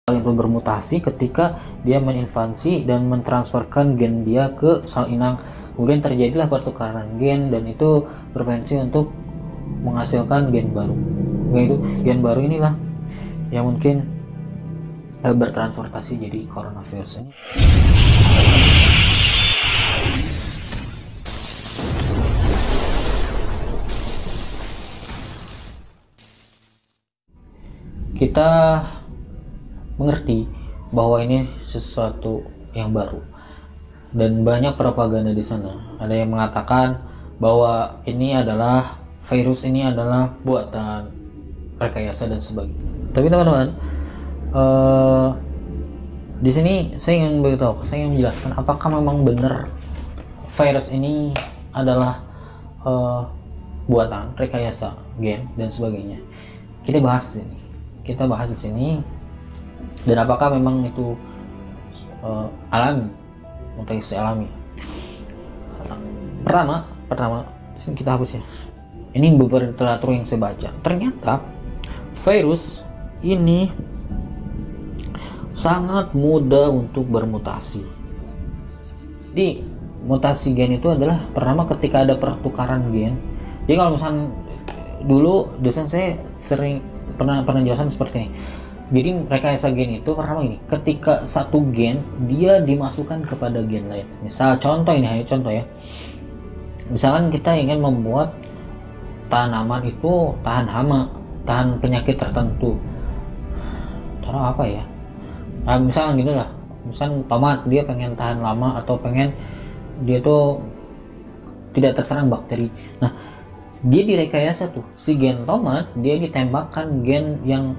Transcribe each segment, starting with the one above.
itu bermutasi ketika dia menginvasi dan mentransferkan gen dia ke sel inang. Kemudian terjadilah pertukaran gen dan itu berpotensi untuk menghasilkan gen baru. Yaitu gen baru inilah yang mungkin bertransportasi jadi coronavirus ini. Kita mengerti bahwa ini sesuatu yang baru dan banyak propaganda di sana. Ada yang mengatakan bahwa ini adalah virus, ini adalah buatan rekayasa dan sebagainya. Tapi teman-teman, di sini saya ingin beritahu, saya ingin menjelaskan apakah memang benar virus ini adalah buatan rekayasa gen dan sebagainya. Kita bahas di sini. Dan apakah memang itu alami, mutasi alami? Pertama, kita hapus ya. Ini beberapa literatur yang saya baca. Ternyata virus ini sangat mudah untuk bermutasi. Jadi mutasi gen itu adalah pertama ketika ada pertukaran gen. Jadi kalau misalnya dulu dosen saya sering pernah jelaskan seperti ini. Jadi rekayasa gen itu pertama ini, ketika satu gen dia dimasukkan kepada gen lain. Misal contoh ya. Misalkan kita ingin membuat tanaman itu tahan hama, tahan penyakit tertentu. Taruh apa ya? Nah, misalkan gitu lah. Misalkan tomat dia pengen tahan lama atau pengen dia tuh tidak terserang bakteri. Nah, dia direkayasa tuh. Si gen tomat dia ditembakkan gen yang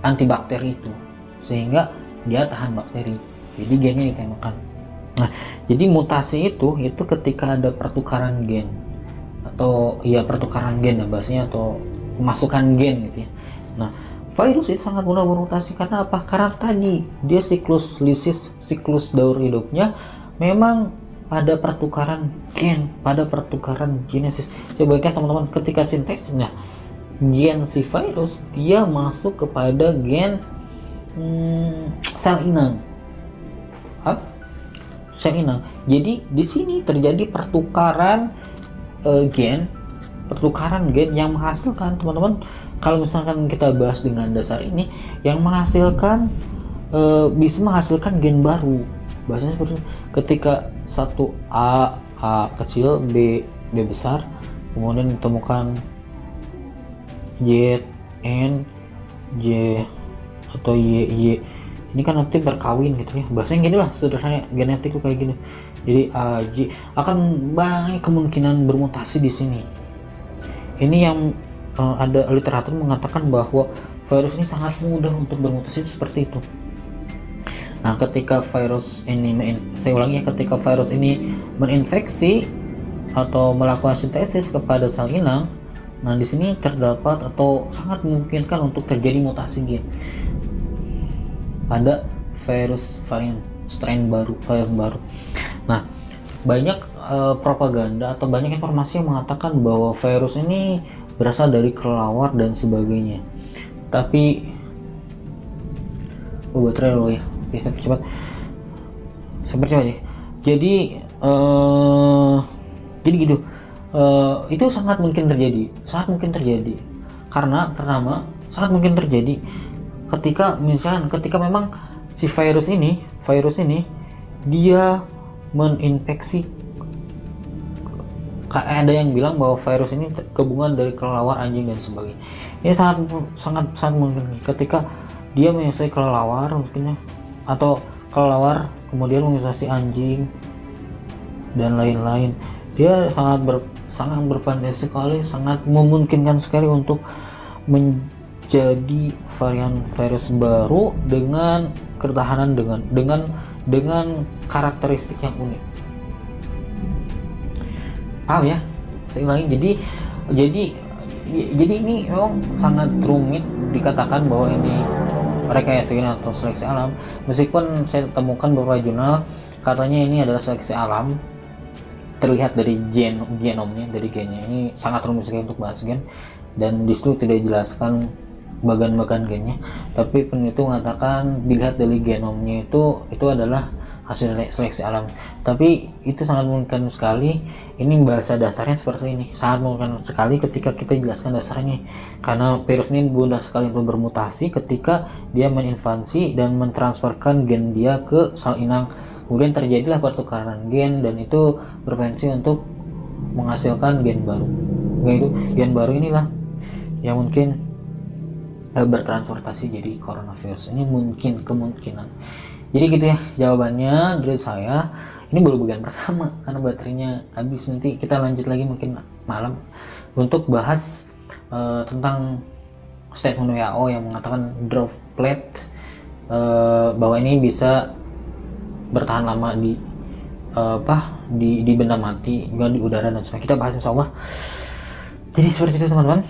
antibakteri itu sehingga dia tahan bakteri, jadi gennya ditembakkan. Nah, jadi mutasi itu ketika ada pertukaran gen atau ya pertukaran gen ya bahasanya, atau pemasukan gen gitu ya. Nah, virus itu sangat mudah bermutasi karena apa? Karena tadi dia siklus lisis, siklus daur hidupnya memang pada pertukaran gen, pada pertukaran genesis. Coba bayangkan teman-teman, ketika sinteksisnya gen si virus dia masuk kepada gen sel inang. Sel inang. Jadi di sini terjadi pertukaran gen yang menghasilkan, teman-teman, kalau misalkan kita bahas dengan dasar ini, yang menghasilkan bisa menghasilkan gen baru. Bahasanya seperti itu. Ketika satu A kecil, B besar, kemudian ditemukan Y, N, J atau Y. Ini kan nanti berkawin gitu ya. Bahasanya gini lah, sederhananya genetik tuh kayak gini. Jadi A, J akan banyak kemungkinan bermutasi di sini. Ini yang ada literatur mengatakan bahwa virus ini sangat mudah untuk bermutasi seperti itu. Nah, ketika virus ini ketika virus ini menginfeksi atau melakukan sintesis kepada sel inang, nah di sini terdapat atau sangat memungkinkan untuk terjadi mutasi gen pada virus varian strain baru, varian baru. Nah, banyak propaganda atau banyak informasi yang mengatakan bahwa virus ini berasal dari kelelawar dan sebagainya. Tapi baterai dulu ya, bisa cepat ya. Jadi gitu. Itu sangat mungkin terjadi karena pertama sangat mungkin terjadi ketika memang si virus ini dia menginfeksi. Ada yang bilang bahwa virus ini gabungan dari kelelawar, anjing dan sebagainya. Ini sangat mungkin ketika dia menginfeksi kelelawar mungkinnya, atau kelelawar kemudian menginfeksi anjing dan lain-lain. Dia sangat berpotensi sekali, sangat memungkinkan sekali untuk menjadi varian virus baru dengan ketahanan dengan karakteristik yang unik. Paham ya? Saya ulangi. Jadi ini memang sangat rumit dikatakan bahwa ini rekayasa atau seleksi alam. Meskipun saya temukan beberapa jurnal katanya ini adalah seleksi alam, terlihat dari genomnya, dari gennya. Ini sangat rumit sekali untuk bahas gen, dan disitu tidak dijelaskan bagan-bagan gennya, tapi peneliti mengatakan dilihat dari genomnya itu adalah hasil seleksi alam. Tapi itu sangat memungkinkan sekali. Ini bahasa dasarnya seperti ini, sangat memungkinkan sekali ketika kita jelaskan dasarnya, karena virus ini mudah sekali untuk bermutasi ketika dia menginvasi dan mentransferkan gen dia ke sel inang. Kemudian terjadilah pertukaran gen dan itu berpotensi untuk menghasilkan gen baru. Yaitu gen baru inilah yang mungkin bertransportasi jadi coronavirus. Ini mungkin kemungkinan. Jadi gitu ya jawabannya dari saya. Ini baru bagian pertama karena baterainya habis. Nanti kita lanjut lagi mungkin malam untuk bahas tentang statement WHO yang mengatakan droplet bahwa ini bisa bertahan lama di di benda mati, juga di udara dan sebagainya. Kita bahas insya Allah. Jadi seperti itu teman-teman.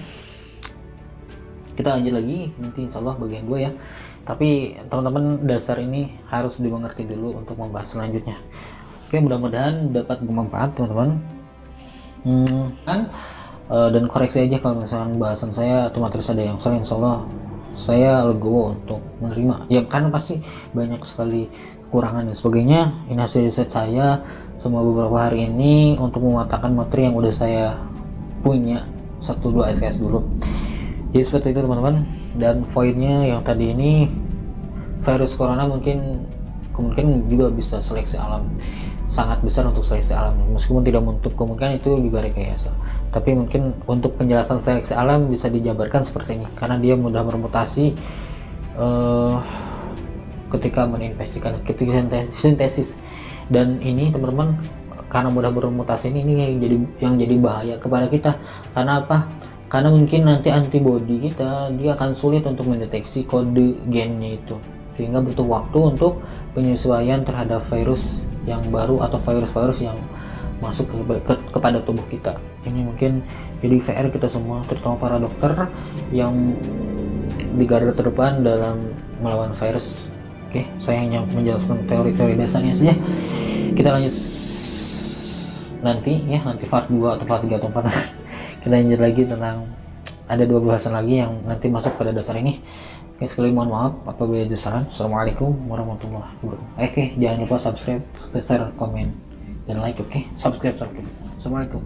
Kita lanjut lagi nanti insya Allah bagian 2 ya. Tapi teman-teman dasar ini harus dimengerti dulu untuk membahas selanjutnya. Oke, mudah-mudahan dapat bermanfaat teman-teman. Dan koreksi aja kalau misalkan bahasan saya atau materi saya ada yang salah, insya Allah saya legowo untuk menerima. Ya karena pasti banyak sekali kekurangan dan sebagainya. Ini hasil riset saya selama beberapa hari ini untuk mematahkan materi yang udah saya punya 1-2 SKS dulu. Jadi seperti itu teman-teman. Dan poinnya yang tadi ini, virus corona kemungkinan juga bisa seleksi alam, sangat besar untuk seleksi alam, meskipun tidak menutup kemungkinan itu juga rekayasa. Tapi mungkin untuk penjelasan seleksi alam bisa dijabarkan seperti ini, karena dia mudah bermutasi ketika meninfeksikan, ketika sintesis. Dan ini teman-teman, karena mudah bermutasi ini yang jadi bahaya kepada kita. Karena apa? Karena mungkin nanti antibodi kita dia akan sulit untuk mendeteksi kode gennya itu, sehingga butuh waktu untuk penyesuaian terhadap virus yang baru atau virus-virus yang masuk kepada tubuh kita. Ini mungkin jadi VR kita semua, terutama para dokter yang di garda terdepan dalam melawan virus. Oke, saya hanya menjelaskan teori-teori dasarnya saja. Kita lanjut nanti ya, nanti part 2 atau part 3 atau 4 kita lanjut lagi tentang ada 2 bahasan lagi yang nanti masuk pada dasar ini. Oke, sekali mohon maaf apabila ada salah. Assalamualaikum warahmatullahi wabarakatuh. Oke, jangan lupa subscribe, share, komen, dan like. Oke, subscribe. Assalamualaikum.